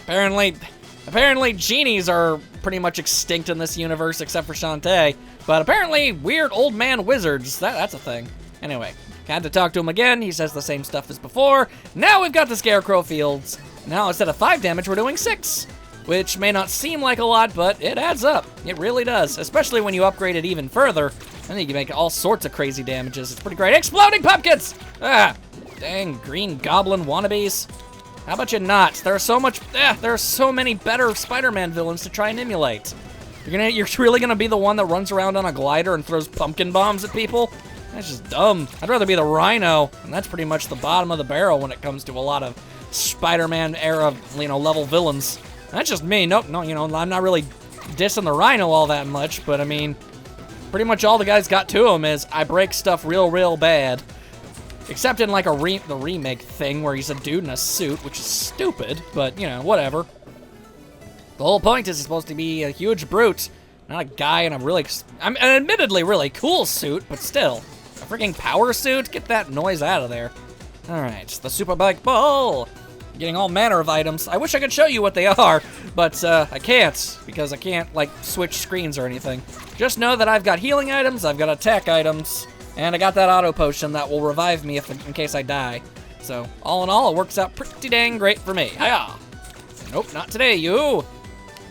Apparently genies are pretty much extinct in this universe except for Shantae, but apparently weird old man wizards, that's a thing. Anyway, had to talk to him again. He says the same stuff as before. Now we've got the Scarecrow fields. Now instead of 5 damage, we're doing 6, which may not seem like a lot, but it adds up. It really does, especially when you upgrade it even further. Then you can make all sorts of crazy damages. It's pretty great. Exploding pumpkins! Ah, dang green goblin wannabes. How about you not? There are so many better Spider-Man villains to try and emulate. You're really gonna be the one that runs around on a glider and throws pumpkin bombs at people? That's just dumb. I'd rather be the Rhino, and that's pretty much the bottom of the barrel when it comes to a lot of Spider-Man era, level villains. That's just me. Nope, no, I'm not really dissing the Rhino all that much, but I mean, pretty much all the guys got to him is I break stuff real bad. Except in like the remake thing where he's a dude in a suit, which is stupid, but whatever. The whole point is he's supposed to be a huge brute, not a guy in an admittedly really cool suit, but still. A freaking power suit? Get that noise out of there. Alright, the Super Bike Ball! Getting all manner of items. I wish I could show you what they are, but I can't, because I can't, switch screens or anything. Just know that I've got healing items, I've got attack items, and I got that auto potion that will revive me in case I die. So, all in all, it works out pretty dang great for me. Hiya! Nope, not today, you!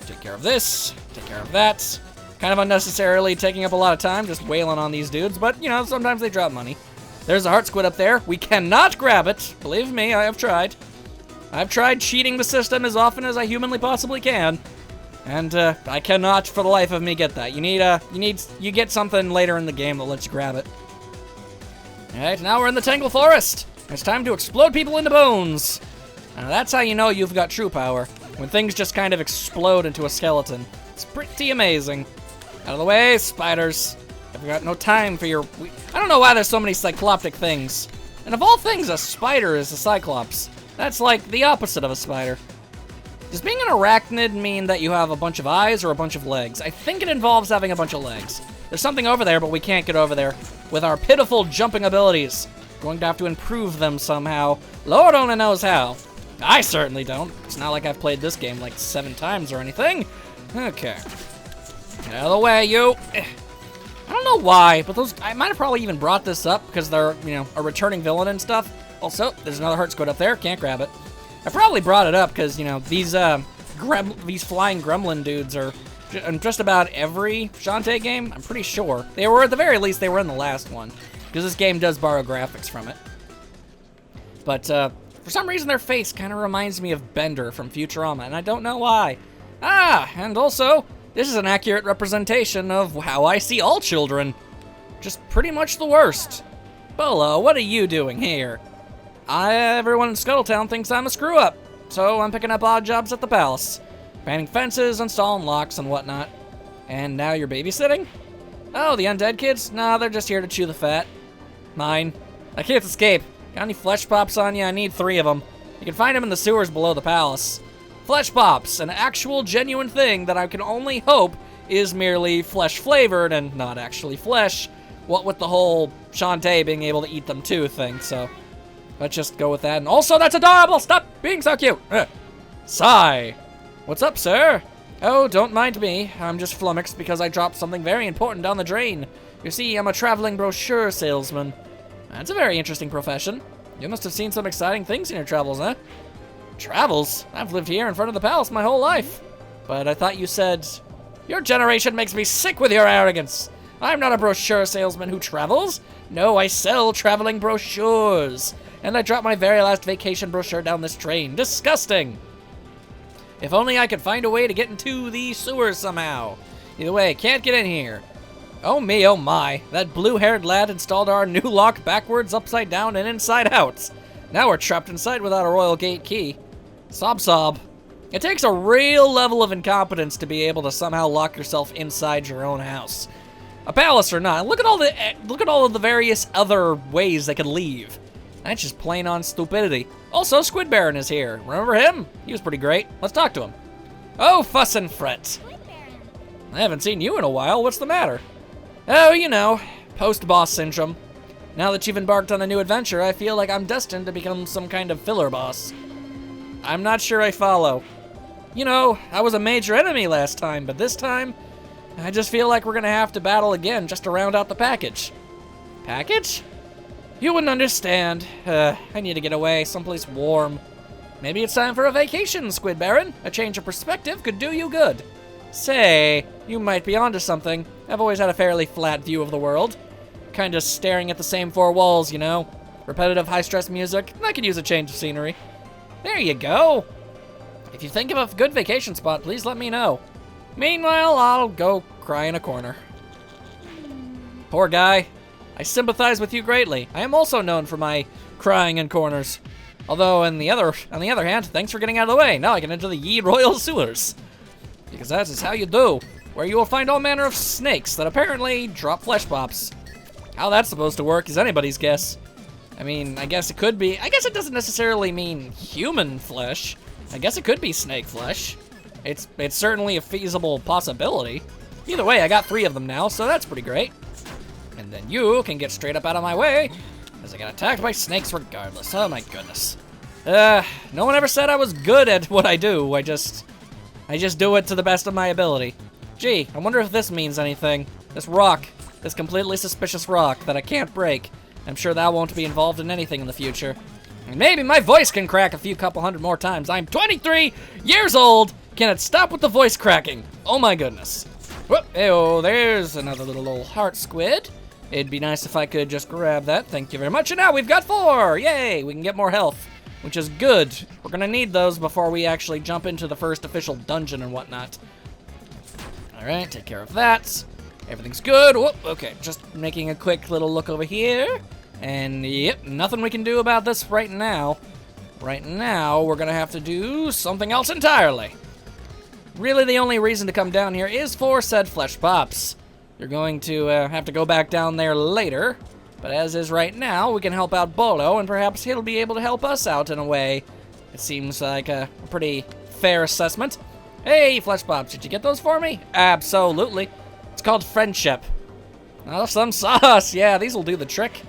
Take care of this, take care of that. Kind of unnecessarily taking up a lot of time, just wailing on these dudes, but, sometimes they drop money. There's a heart squid up there. We cannot grab it. Believe me, I have tried. I've tried cheating the system as often as I humanly possibly can. And, I cannot for the life of me get that. You get something later in the game that lets you grab it. Alright, now we're in the Tangle Forest. It's time to explode people into bones. Now that's how you know you've got true power. When things just kind of explode into a skeleton. It's pretty amazing. Out of the way, spiders. I've got no time for your... I don't know why there's so many cycloptic things. And of all things, a spider is a cyclops. That's like the opposite of a spider. Does being an arachnid mean that you have a bunch of eyes or a bunch of legs? I think it involves having a bunch of legs. There's something over there, but we can't get over there with our pitiful jumping abilities. Going to have to improve them somehow. Lord only knows how. I certainly don't. It's not like I've played this game like 7 times or anything. Okay. Get out of the way, you. I don't know why, but I might have probably even brought this up because they're, a returning villain and stuff. Also, there's another heart squid up there. Can't grab it. I probably brought it up because, these flying gremlin dudes are in just about every Shantae game. I'm pretty sure. They were, at the very least, they were in the last one. Because this game does borrow graphics from it. But, for some reason, their face kind of reminds me of Bender from Futurama, and I don't know why. Ah, and also, this is an accurate representation of how I see all children. Just pretty much the worst. Bolo, what are you doing here? Everyone in Scuttletown thinks I'm a screw-up, so I'm picking up odd jobs at the palace. Painting fences, installing locks, and whatnot. And now you're babysitting? Oh, the undead kids? Nah, they're just here to chew the fat. Mine. I can't escape. Got any flesh pops on you? I need 3 of them. You can find them in the sewers below the palace. Flesh pops, an actual genuine thing that I can only hope is merely flesh-flavored and not actually flesh. What with the whole Shantae being able to eat them too thing, so... Let's just go with that. And also, that's adorable! Stop being so cute! Sigh. What's up, sir? Oh, don't mind me. I'm just flummoxed because I dropped something very important down the drain. You see, I'm a traveling brochure salesman. That's a very interesting profession. You must have seen some exciting things in your travels, huh? Travels? I've lived here in front of the palace my whole life. But I thought you said... Your generation makes me sick with your arrogance. I'm not a brochure salesman who travels. No, I sell traveling brochures. And I dropped my very last vacation brochure down this drain. Disgusting! If only I could find a way to get into the sewers somehow. Either way, can't get in here. Oh me, oh my. That blue-haired lad installed our new lock backwards, upside down, and inside out. Now we're trapped inside without a royal gate key. Sob sob. It takes a real level of incompetence to be able to somehow lock yourself inside your own house. A palace or not, look at all of the various other ways they could leave. That's just plain on stupidity. Also, Squid Baron is here. Remember him? He was pretty great. Let's talk to him. Oh, fuss and fret. I haven't seen you in a while. What's the matter? Oh, post-boss syndrome. Now that you've embarked on a new adventure, I feel like I'm destined to become some kind of filler boss. I'm not sure I follow. You know, I was a major enemy last time, but this time, I just feel like we're gonna have to battle again just to round out the package. Package? You wouldn't understand. I need to get away, someplace warm. Maybe it's time for a vacation, Squid Baron. A change of perspective could do you good. Say, you might be onto something. I've always had a fairly flat view of the world. Kinda staring at the same four walls, you know? Repetitive high-stress music. I could use a change of scenery. There you go. If you think of a good vacation spot, please let me know. Meanwhile, I'll go cry in a corner. Poor guy. I sympathize with you greatly. I am also known for my crying in corners. Although, on the other hand, thanks for getting out of the way. Now I can enter the Ye Royal Sewers. Because that is how you do. Where you will find all manner of snakes that apparently drop flesh pops. How that's supposed to work is anybody's guess. I mean, I guess it could be. I guess it doesn't necessarily mean human flesh. I guess it could be snake flesh. It's certainly a feasible possibility. Either way, I got 3 of them now, so that's pretty great. And then you can get straight up out of my way, as I get attacked by snakes regardless. Oh my goodness. No one ever said I was good at what I do. I just do it to the best of my ability. Gee, I wonder if this means anything. This rock, this completely suspicious rock that I can't break. I'm sure that won't be involved in anything in the future. And maybe my voice can crack a couple hundred more times. I'm 23 years old. Can it stop with the voice cracking? Oh my goodness. Whoop, oh, there's another little old heart squid. It'd be nice if I could just grab that. Thank you very much. And now we've got 4. Yay, we can get more health, which is good. We're gonna need those before we actually jump into the first official dungeon and whatnot. All right, take care of that. Everything's good. Whoop, okay, just making a quick little look over here. And yep, nothing we can do about this right now. Right now, we're gonna have to do something else entirely. Really, the only reason to come down here is for said flesh pops. You're going to have to go back down there later. But as is right now, we can help out Bolo, and perhaps he'll be able to help us out in a way. It seems like a pretty fair assessment. Hey, flesh pops, did you get those for me? Absolutely. It's called friendship. Oh, some sauce. Yeah, these will do the trick.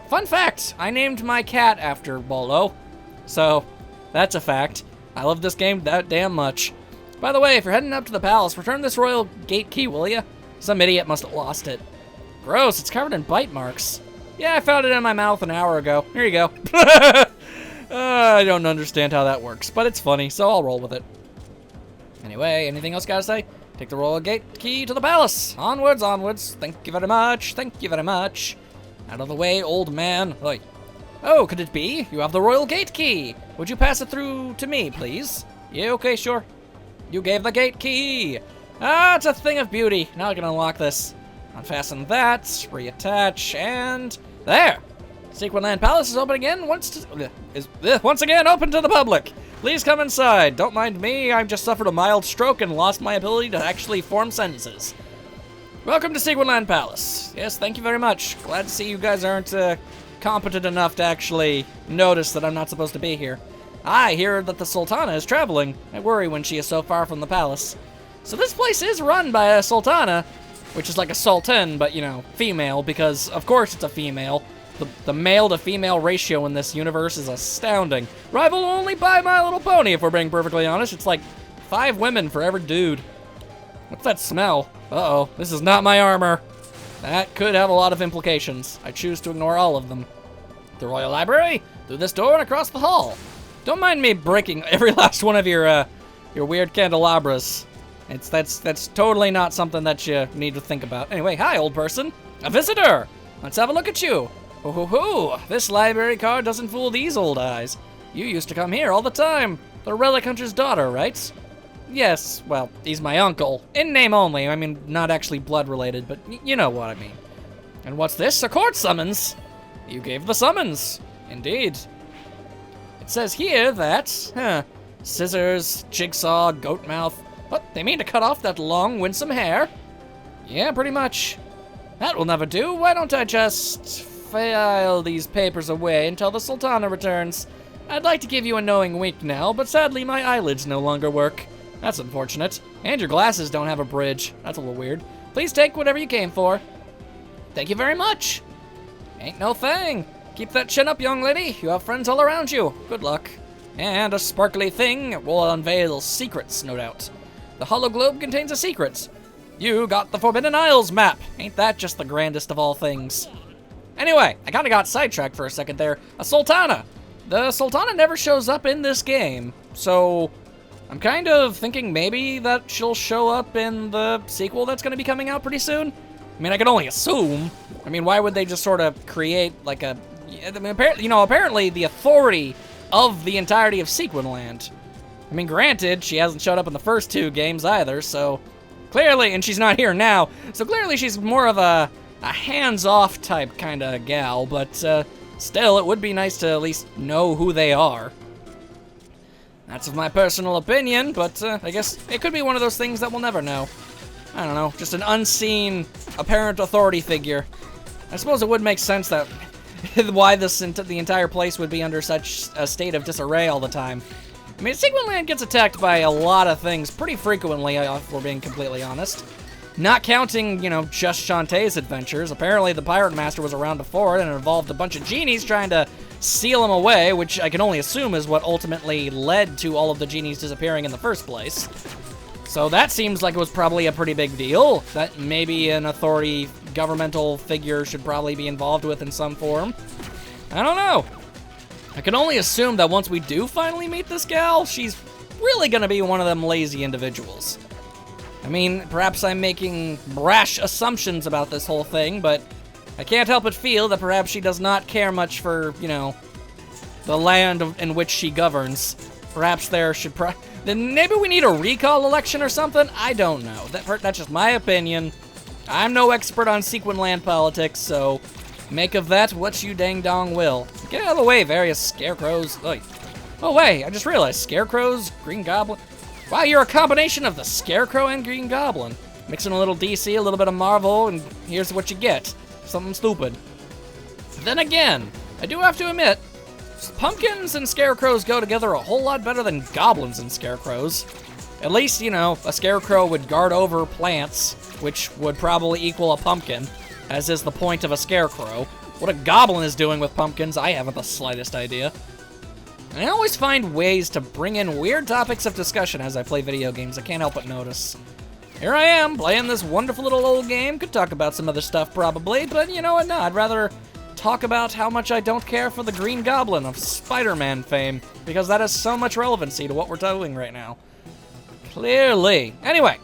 Fun fact, I named my cat after Bolo. So, that's a fact. I love this game that damn much. By the way, if you're heading up to the palace, return this royal gate key, will ya? Some idiot must have lost it. Gross, it's covered in bite marks. Yeah, I found it in my mouth an hour ago. Here you go. I don't understand how that works, but it's funny, so I'll roll with it. Anyway, anything else gotta say? Take the royal gate key to the palace. Onwards, onwards. Thank you very much. Thank you very much. Out of the way, old man. Oi. Oh, could it be? You have the royal gate key. Would you pass it through to me, please? Yeah, okay, sure. You gave the gate key. Ah, it's a thing of beauty. Now I can unlock this. Unfasten that, reattach, and there. Squid Land Palace is open again. Once again open to the public. Please come inside. Don't mind me. I've just suffered a mild stroke and lost my ability to actually form sentences. Welcome to Squid Land Palace. Yes, thank you very much. Glad to see you guys aren't competent enough to actually notice that I'm not supposed to be here. I hear that the Sultana is traveling. I worry when she is so far from the palace. So this place is run by a Sultana, which is like a sultan, but, you know, female, because, of course, it's a female. The male-to-female ratio in this universe is astounding. Rival only by My Little Pony, if we're being perfectly honest. It's like 5 women for every dude. What's that smell? Uh-oh, this is not my armor. That could have a lot of implications. I choose to ignore all of them. The Royal Library, through this door and across the hall. Don't mind me breaking every last one of your weird candelabras. That's totally not something that you need to think about. Anyway, hi, old person. A visitor. Let's have a look at you. Ho ho ho. This library card doesn't fool these old eyes. You used to come here all the time. The Relic Hunter's daughter, right? Yes, well, he's my uncle. In name only. I mean, not actually blood related, but you know what I mean. And what's this? A court summons. You gave the summons. Indeed. It says here that, scissors, jigsaw, goat mouth. What, they mean to cut off that long, winsome hair? Yeah, pretty much. That will never do. Why don't I just file these papers away until the Sultana returns? I'd like to give you a knowing wink now, but sadly my eyelids no longer work. That's unfortunate. And your glasses don't have a bridge. That's a little weird. Please take whatever you came for. Thank you very much. Ain't no thing. Keep that chin up, young lady. You have friends all around you. Good luck. And a sparkly thing will unveil secrets, no doubt. The hollow globe contains a secret. You got the Forbidden Isles map. Ain't that just the grandest of all things? Anyway, I kind of got sidetracked for a second there. A Sultana. The Sultana never shows up in this game, so I'm kind of thinking maybe that she'll show up in the sequel that's going to be coming out pretty soon. I mean, I can only assume. I mean, why would they just sort of create like a... I mean, apparently the authority of the entirety of Sequinland. I mean, granted, she hasn't showed up in the first 2 games either, so clearly, and she's not here now, so clearly she's more of a hands-off type kind of gal, but still, it would be nice to at least know who they are. That's my personal opinion, but I guess it could be one of those things that we'll never know. I don't know, just an unseen, apparent authority figure. I suppose it would make sense that why the entire place would be under such a state of disarray all the time. I mean, Sequinland gets attacked by a lot of things pretty frequently, if we're being completely honest. Not counting, just Shantae's adventures. Apparently the Pirate Master was around before it and it involved a bunch of genies trying to seal him away, which I can only assume is what ultimately led to all of the genies disappearing in the first place. So that seems like it was probably a pretty big deal that maybe an authority governmental figure should probably be involved with in some form. I don't know. I can only assume that once we do finally meet this gal, she's really gonna be one of them lazy individuals. I mean, perhaps I'm making brash assumptions about this whole thing, but I can't help but feel that perhaps she does not care much for, the land in which she governs. Perhaps then maybe we need a recall election or something? I don't know. That's just my opinion. I'm no expert on Sequinland politics, so make of that what you dang-dong will. Get out of the way, various scarecrows. Oy. Oh, wait, I just realized. Scarecrows, Green Goblin. Wow, you're a combination of the Scarecrow and Green Goblin. Mix in a little DC, a little bit of Marvel, and here's what you get. Something stupid. Then again, I do have to admit, pumpkins and scarecrows go together a whole lot better than goblins and scarecrows. At least, a scarecrow would guard over plants, which would probably equal a pumpkin, as is the point of a scarecrow. What a goblin is doing with pumpkins, I haven't the slightest idea. And I always find ways to bring in weird topics of discussion as I play video games. I can't help but notice. Here I am, playing this wonderful little old game. Could talk about some other stuff probably, but you know what, no, I'd rather talk about how much I don't care for the Green Goblin of Spider-Man fame, because that has so much relevancy to what we're doing right now. Clearly. Anyway,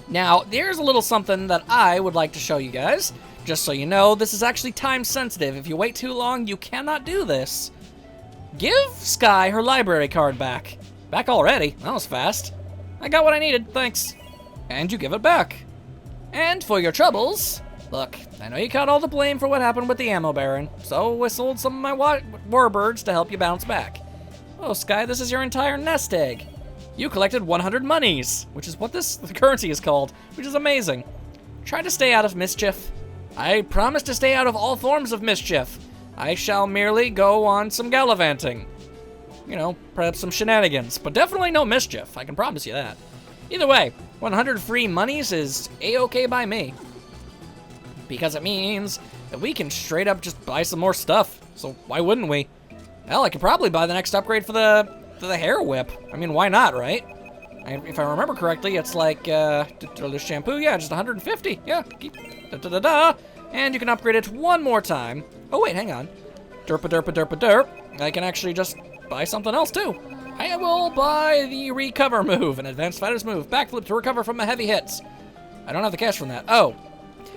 now, there's a little something that I would like to show you guys. Just so you know, this is actually time sensitive. If you wait too long, you cannot do this. Give Sky her library card back. Back already? That was fast. I got what I needed, thanks. And you give it back. And for your troubles, look, I know you caught all the blame for what happened with the ammo baron, so whistled some of my warbirds to help you bounce back. Oh, Sky, this is your entire nest egg. You collected 100 monies, which is what the currency is called, which is amazing. Try to stay out of mischief. I promise to stay out of all forms of mischief. I shall merely go on some gallivanting. Perhaps some shenanigans, but definitely no mischief, I can promise you that. Either way, 100 free monies is A-okay by me. Because it means that we can straight up just buy some more stuff, so why wouldn't we? Hell, I could probably buy the next upgrade for the hair whip. I mean, why not, right? If I remember correctly, it's like, the shampoo, yeah, just 150, yeah. And you can upgrade it one more time. Oh, wait, hang on. Derp. I can actually just buy something else, too. I will buy the recover move, an advanced fighter's move. Backflip to recover from a heavy hit. I don't have the cash from that. Oh,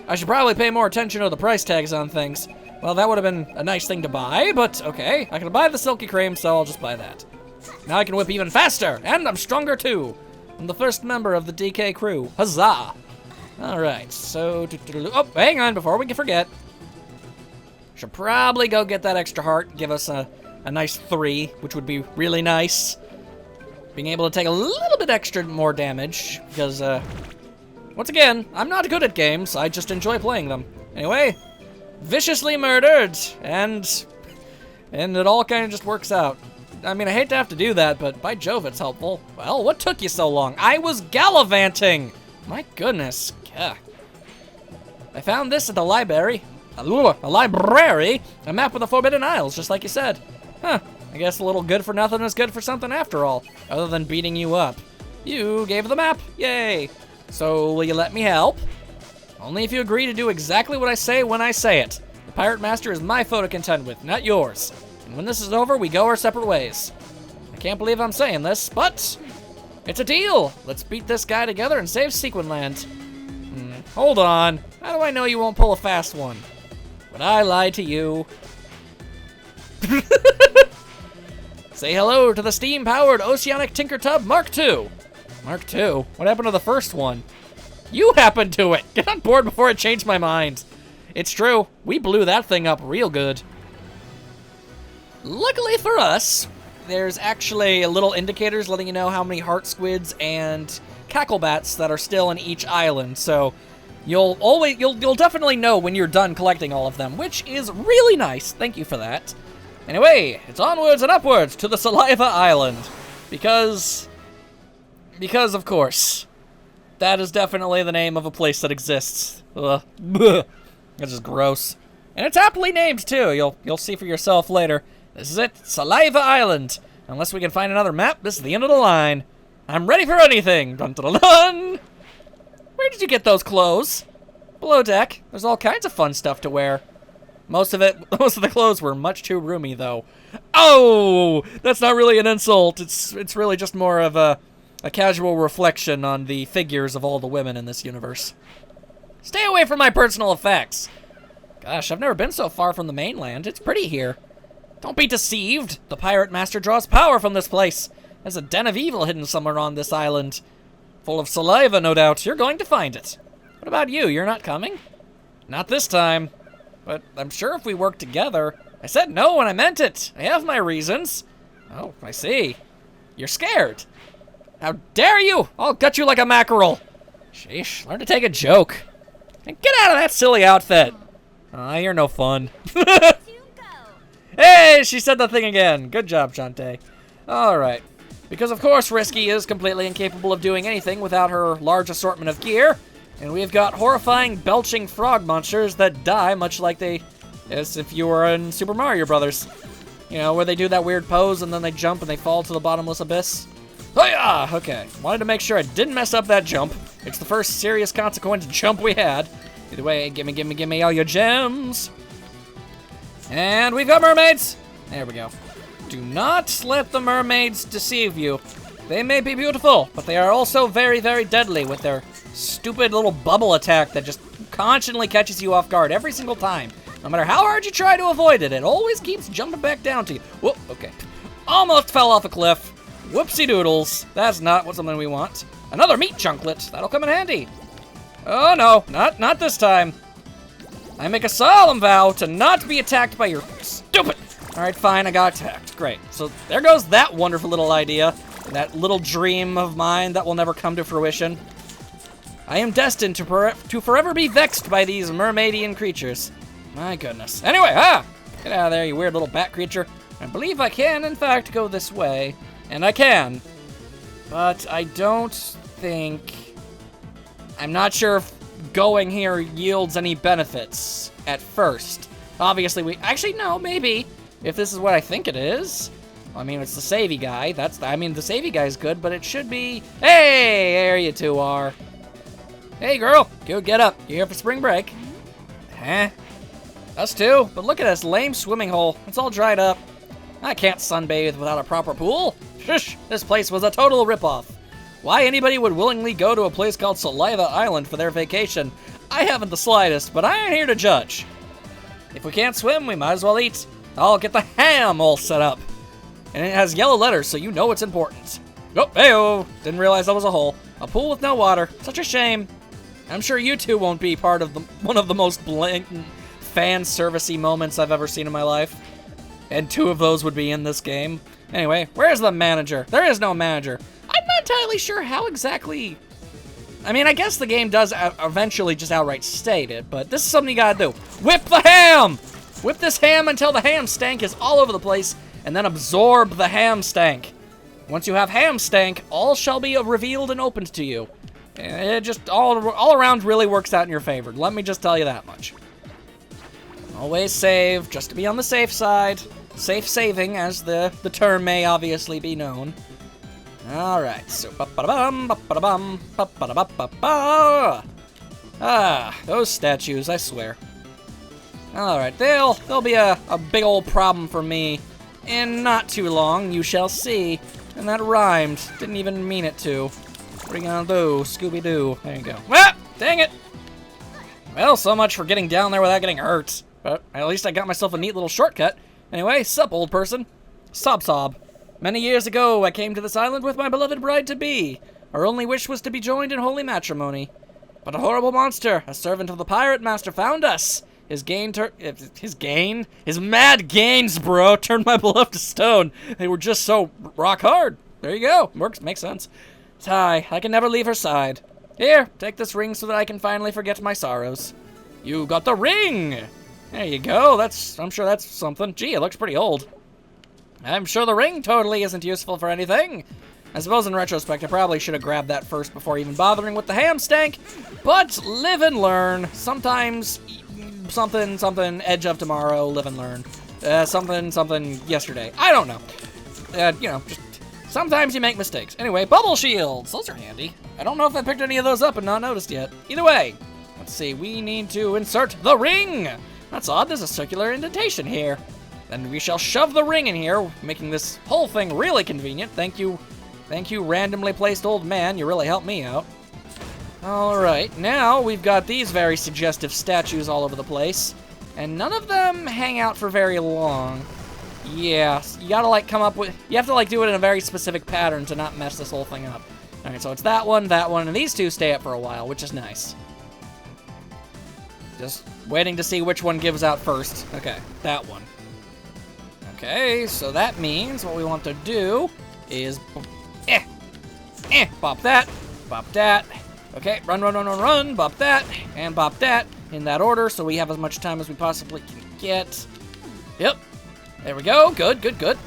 I should probably pay more attention to the price tags on things. Well, that would have been a nice thing to buy, but okay. I can buy the silky cream, so I'll just buy that. Now I can whip even faster, and I'm stronger too. I'm the first member of the DK crew. Huzzah! Alright, so... Oh, hang on, before we can forget. Should probably go get that extra heart, give us a nice 3, which would be really nice. Being able to take a little bit extra more damage, because, once again, I'm not good at games, I just enjoy playing them. Anyway, viciously murdered, and it all kind of just works out. I mean, I hate to have to do that, but by Jove, it's helpful. Well, what took you so long? I was gallivanting! My goodness. Gah. I found this at the library. A library? A map of the Forbidden Isles, just like you said. Huh. I guess a little good for nothing is good for something after all, other than beating you up. You gave the map, yay! So will you let me help? Only if you agree to do exactly what I say when I say it. The Pirate Master is my foe to contend with, not yours. And when this is over, we go our separate ways. I can't believe I'm saying this, but it's a deal. Let's beat this guy together and save Sequinland. Hold on. How do I know you won't pull a fast one? Would I lie to you? Say hello to the steam-powered Oceanic Tinker Tub Mark II. Mark II? What happened to the first one? You happened to it! Get on board before I change my mind. It's true. We blew that thing up real good. Luckily for us, there's actually little indicators letting you know how many heart squids and cacklebats that are still in each island, so you'll definitely know when you're done collecting all of them, which is really nice. Thank you for that. Anyway, it's onwards and upwards to the Saliva Island. Because of course. That is definitely the name of a place that exists. Ugh. That's just gross. And it's aptly named too. You'll see for yourself later. This is it, Saliva Island. Unless we can find another map, this is the end of the line. I'm ready for anything. Dun dun dun dun. Where did you get those clothes? Below deck. There's all kinds of fun stuff to wear. Most of the clothes were much too roomy, though. Oh, that's not really an insult. It's really just more of a casual reflection on the figures of all the women in this universe. Stay away from my personal effects. Gosh, I've never been so far from the mainland. It's pretty here. Don't be deceived. The Pirate Master draws power from this place. There's a den of evil hidden somewhere on this island. Full of saliva, no doubt. You're going to find it. What about you? You're not coming? Not this time. But I'm sure if we work together... I said no when I meant it. I have my reasons. Oh, I see. You're scared. How dare you? I'll gut you like a mackerel. Sheesh, learn to take a joke. And get out of that silly outfit. You're no fun. Hey, she said the thing again. Good job, Shantae. Alright. Because of course Risky is completely incapable of doing anything without her large assortment of gear. And we've got horrifying belching frog monsters that die much like as if you were in Super Mario Brothers. You know, where they do that weird pose and then they jump and they fall to the bottomless abyss. Oh yeah! Okay. Wanted to make sure I didn't mess up that jump. It's the first serious consequence jump we had. Either way, gimme all your gems. And we've got mermaids! There we go. Do not let the mermaids deceive you. They may be beautiful, but they are also very, very deadly with their stupid little bubble attack that just constantly catches you off guard every single time. No matter how hard you try to avoid it, it always keeps jumping back down to you. Whoop, okay. Almost fell off a cliff. Whoopsie doodles. That's not something we want. Another meat chunklet. That'll come in handy. Oh no, not this time. I make a solemn vow to not be attacked by your stupid... Alright, fine, I got attacked. Great. So there goes that wonderful little idea. That little dream of mine that will never come to fruition. I am destined to forever be vexed by these mermaidian creatures. My goodness. Anyway, get out of there, you weird little bat creature. I believe I can, in fact, go this way. And I can. But I don't think... I'm not sure if going here yields any benefits at first. Obviously, actually, no, maybe. If this is what I think it is. I mean, it's the savey guy. The savey guy's good, but it should be... Hey, there you two are. Hey, girl. Go get up. You here for spring break? Huh? Us too? But look at this lame swimming hole. It's all dried up. I can't sunbathe without a proper pool. Shush, this place was a total ripoff. Why anybody would willingly go to a place called Saliva Island for their vacation, I haven't the slightest, but I ain't here to judge. If we can't swim, we might as well eat. I'll get the ham all set up. And it has yellow letters, so you know it's important. Oh, hey-oh, didn't realize that was a hole. A pool with no water, such a shame. I'm sure you two won't be part of one of the most blatant fan servicey moments I've ever seen in my life. And two of those would be in this game. Anyway, where's the manager? There is no manager. I'm not entirely sure how exactly... I mean, I guess the game does eventually just outright state it, but this is something you gotta do. Whip the ham! Whip this ham until the ham stank is all over the place, and then absorb the ham stank. Once you have ham stank, all shall be revealed and opened to you. It just all around really works out in your favor. Let me just tell you that much. Always save, just to be on the safe side. Safe saving, as the term may obviously be known. Alright, so ba-ba-da-bum, ba-ba-da-bum, ba-ba-da-ba-ba-ba. Ah, those statues, I swear. Alright, they'll be a big old problem for me in not too long, you shall see. And that rhymed. Didn't even mean it to. What are you gonna do, Scooby-Doo? There you go. Ah, dang it! Well, so much for getting down there without getting hurt. But at least I got myself a neat little shortcut. Anyway, sup, old person. Sob. Many years ago, I came to this island with my beloved bride-to-be. Our only wish was to be joined in holy matrimony. But a horrible monster, a servant of the pirate master, found us. His mad gains, bro, turned my beloved to stone. They were just so rock hard. There you go. Makes sense. Sigh, I can never leave her side. Here, take this ring so that I can finally forget my sorrows. You got the ring! There you go. I'm sure that's something. Gee, it looks pretty old. I'm sure the ring totally isn't useful for anything. I suppose in retrospect, I probably should have grabbed that first before even bothering with the ham stank. But live and learn. Sometimes something, edge of tomorrow, live and learn. Something yesterday. I don't know. Just sometimes you make mistakes. Anyway, bubble shields. Those are handy. I don't know if I picked any of those up and not noticed yet. Either way, let's see. We need to insert the ring. That's odd. There's a circular indentation here. Then we shall shove the ring in here, making this whole thing really convenient. Thank you, randomly placed old man. You really helped me out. Alright, now we've got these very suggestive statues all over the place. And none of them hang out for very long. Yeah, you gotta you have to do it in a very specific pattern to not mess this whole thing up. Alright, so it's that one, and these two stay up for a while, which is nice. Just waiting to see which one gives out first. Okay, that one. Okay, so that means what we want to do is bop that, okay, run, bop that, and bop that, in that order, so we have as much time as we possibly can get. Yep, there we go, good.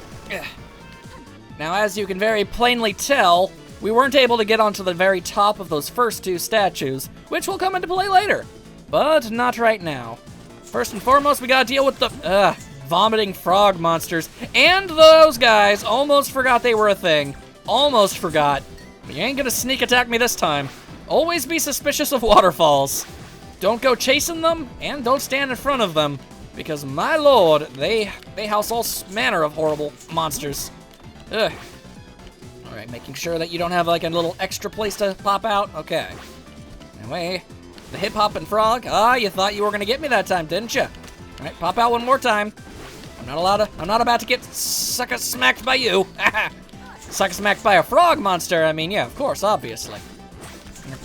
Now, as you can very plainly tell, we weren't able to get onto the very top of those first two statues, which will come into play later, but not right now. First and foremost, we gotta deal with the, vomiting frog monsters, and those guys. Almost forgot they were a thing. Almost forgot. But you ain't gonna sneak attack me this time. Always be suspicious of waterfalls. Don't go chasing them, and don't stand in front of them, because my lord, they house all manner of horrible monsters. Ugh. Alright, making sure that you don't have like a little extra place to pop out. Okay. Anyway, the hip-hopping frog. Ah, you thought you were gonna get me that time, didn't you? Alright, pop out one more time. I'm not about to get sucker-smacked by you. Sucker-smacked by a frog monster, I mean, yeah, of course, obviously.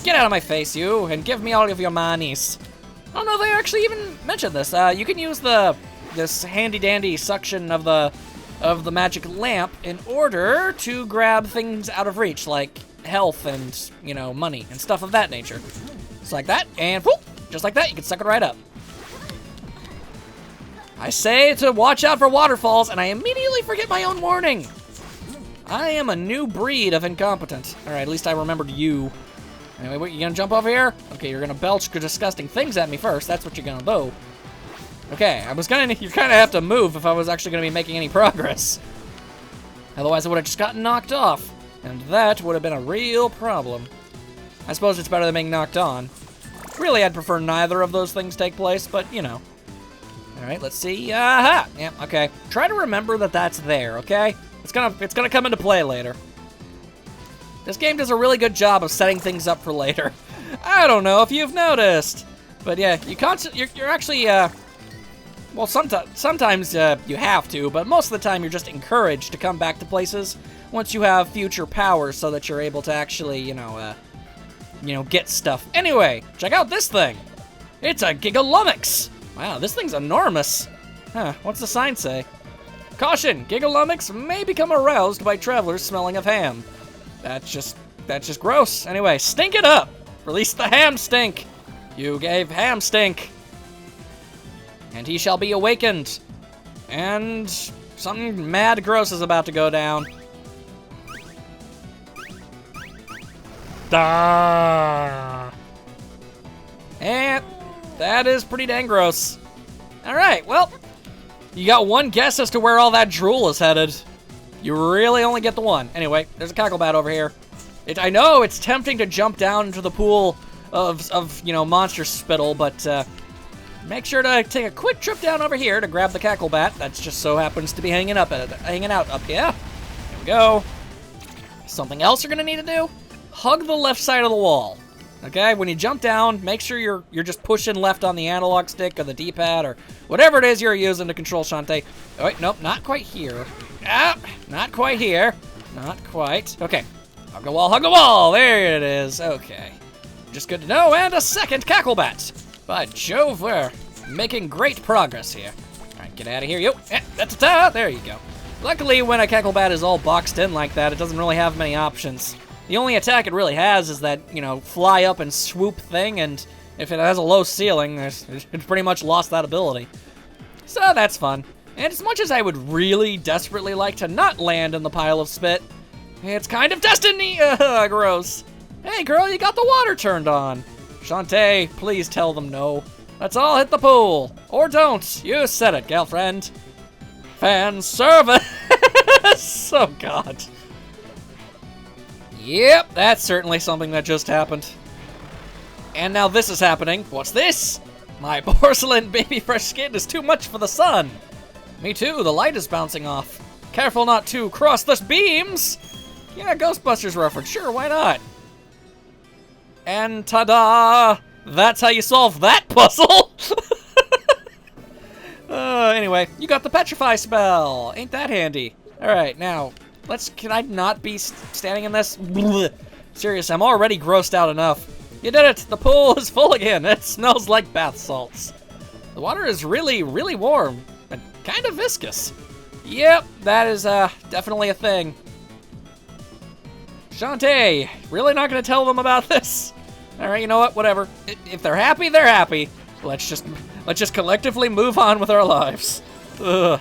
Get out of my face, you, and give me all of your monies. I don't know if they actually even mentioned this. You can use this handy-dandy suction of the magic lamp in order to grab things out of reach, like health and, money and stuff of that nature. Just like that, and whoop, just like that, you can suck it right up. I say to watch out for waterfalls, and I immediately forget my own warning. I am a new breed of incompetent. Alright, at least I remembered you. Anyway, what, you gonna jump over here? Okay, you're gonna belch disgusting things at me first. That's what you're gonna do. Okay, you kinda have to move if I was actually gonna be making any progress. Otherwise, I would have just gotten knocked off. And that would have been a real problem. I suppose it's better than being knocked on. Really, I'd prefer neither of those things take place, but, Alright, let's see. Aha! Yeah, okay. Try to remember that that's there, okay? It's gonna come into play later. This game does a really good job of setting things up for later. I don't know if you've noticed. But yeah, you're actually, well, sometimes you have to, but most of the time you're just encouraged to come back to places once you have future powers so that you're able to actually, get stuff. Anyway, check out this thing. It's a Giga Lumic. Wow, this thing's enormous. Huh, what's the sign say? Caution, Giga Lumics may become aroused by travelers smelling of ham. That's just gross. Anyway, stink it up. Release the ham stink. You gave ham stink. And he shall be awakened. And something mad gross is about to go down. Da. And that is pretty dang gross. Alright, well, You got one guess as to where all that drool is headed. You really only get the one. Anyway, there's a cacklebat over here. I know it's tempting to jump down into the pool of you know, monster spittle, but make sure to take a quick trip down over here to grab the cacklebat. That just so happens to be hanging out up here. There we go. Something else you're gonna need to do? Hug the left side of the wall. Okay, when you jump down, make sure you're just pushing left on the analog stick or the D-pad or whatever it is you're using to control Shantae. Oh wait, nope, not quite here. Ah, not quite here. Not quite. Okay, hug the wall, hug the wall. There it is. Okay, just good to know. And a second cacklebat. By Jove, we're making great progress here. All right, get out of here, yo. There you go. Luckily, when a cacklebat is all boxed in like that, it doesn't really have many options. The only attack it really has is that, you know, fly up and swoop thing, and if it has a low ceiling, it's pretty much lost that ability. So that's fun. And as much as I would really desperately like to not land in the pile of spit, it's kind of destiny. Gross. Hey girl, you got the water turned on. Shantae, please tell them no. Let's all hit the pool. Or don't. You said it, girlfriend. Fan service. Oh god. Yep, that's certainly something that just happened. And now this is happening. What's this? My porcelain baby fresh skin is too much for the sun. Me too, the light is bouncing off. Careful not to cross the beams. Yeah, Ghostbusters reference, sure, why not? And ta-da! That's how you solve that puzzle! Anyway, you got the Petrify spell. Ain't that handy? Alright, now, can I not be standing in this? Blech. Serious, I'm already grossed out enough. You did it! The pool is full again. It smells like bath salts. The water is really, really warm and kind of viscous. Yep, that is definitely a thing. Shantae, really not gonna tell them about this? Alright, you know what? Whatever. If they're happy, they're happy. Let's just collectively move on with our lives. Ugh.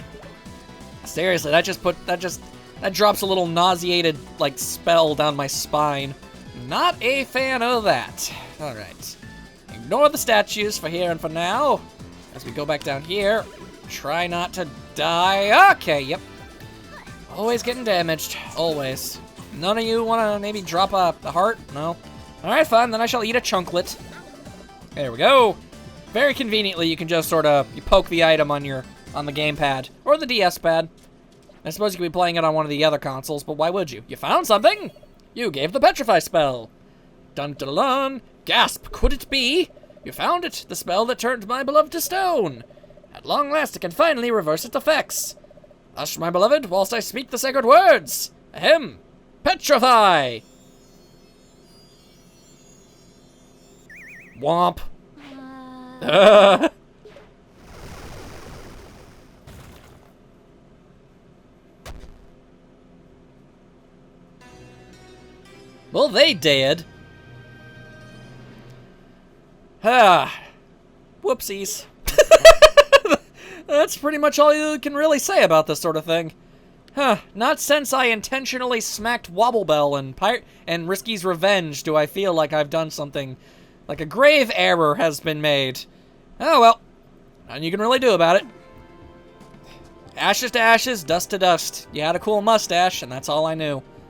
Seriously, that drops a little nauseated, like, spell down my spine. Not a fan of that. Alright. Ignore the statues for here and for now. As we go back down here, try not to die. Okay, yep. Always getting damaged. Always. None of you want to maybe drop a heart? No? Alright, fine. Then I shall eat a chunklet. There we go. Very conveniently, you can just sort of poke the item on the gamepad or the DS pad. I suppose you could be playing it on one of the other consoles, but why would you? You found something? You gave the Petrify spell. Dun dun dun. Gasp, could it be? You found it, the spell that turned my beloved to stone. At long last, it can finally reverse its effects. Hush, my beloved, whilst I speak the sacred words. Ahem. Petrify. Womp. Well, they did. Whoopsies. That's pretty much all you can really say about this sort of thing. Not since I intentionally smacked Wobblebell and Risky's Revenge do I feel like I've done something, like a grave error has been made. Oh well, nothing you can really do about it. Ashes to ashes, dust to dust. You had a cool mustache, and that's all I knew.